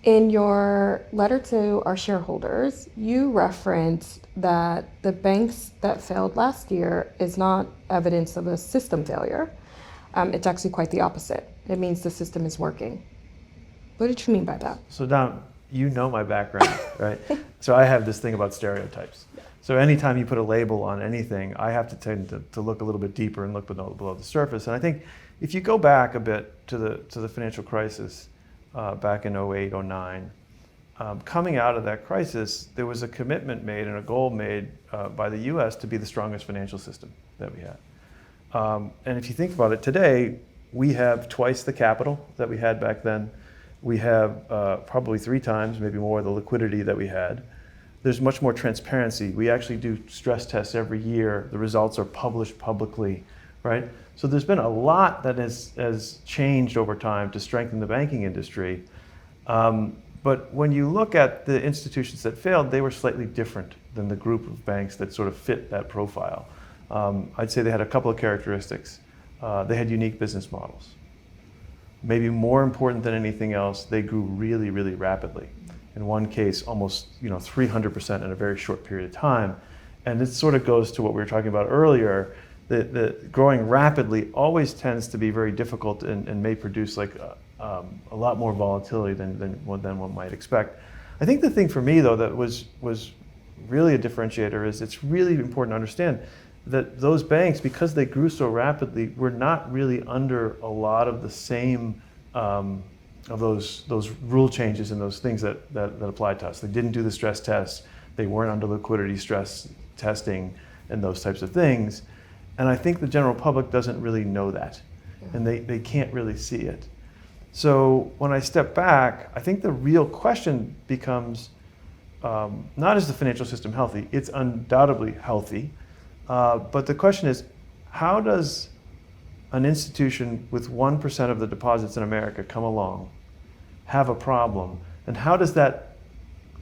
In your letter to our shareholders, you referenced that the banks that failed last year is not evidence of a system failure. It's actually quite the opposite. It means the system is working. What did you mean by that? So Dom, you know my background, right? So I have this thing about stereotypes. So anytime you put a label on anything, I have to tend to look a little bit deeper and look below the surface. And I think if you go back a bit to the financial crisis back in 08, 09, coming out of that crisis, there was a commitment made and a goal made by the US to be the strongest financial system that we had. And if you think about it today, we have twice the capital that we had back then. We have probably 3 times, maybe more, the liquidity that we had. There's much more transparency. We actually do stress tests every year. The results are published publicly, right? So there's been a lot that has changed over time to strengthen the banking industry. But when you look at the institutions that failed, they were slightly different than the group of banks that sort of fit that profile. I'd say they had a couple of characteristics. They had unique business models. Maybe more important than anything else, they grew really, really rapidly. In one case, almost 300% in a very short period of time. And this sort of goes to what we were talking about earlier, that growing rapidly always tends to be very difficult and may produce like a lot more volatility than one might expect. I think the thing for me, though, that was really a differentiator is it's really important to understand that those banks, because they grew so rapidly, were not really under a lot of the same of those rule changes and those things that applied to us. They didn't do the stress tests. They weren't under liquidity stress testing and those types of things. And I think the general public doesn't really know that, and they can't really see it. So when I step back, I think the real question becomes, not is the financial system healthy? It's undoubtedly healthy. But the question is, how does an institution with 1% of the deposits in America come along, have a problem, and how does that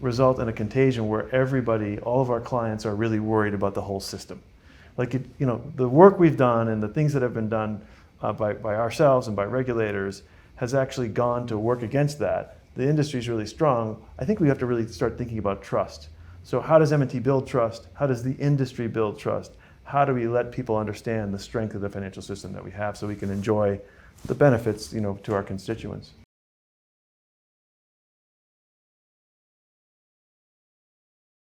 result in a contagion where everybody, all of our clients, are really worried about the whole system? Like, the work we've done and the things that have been done by ourselves and by regulators has actually gone to work against that. The industry is really strong. I think we have to really start thinking about trust. So how does M&T build trust? How does the industry build trust? How do we let people understand the strength of the financial system that we have so we can enjoy the benefits, to our constituents?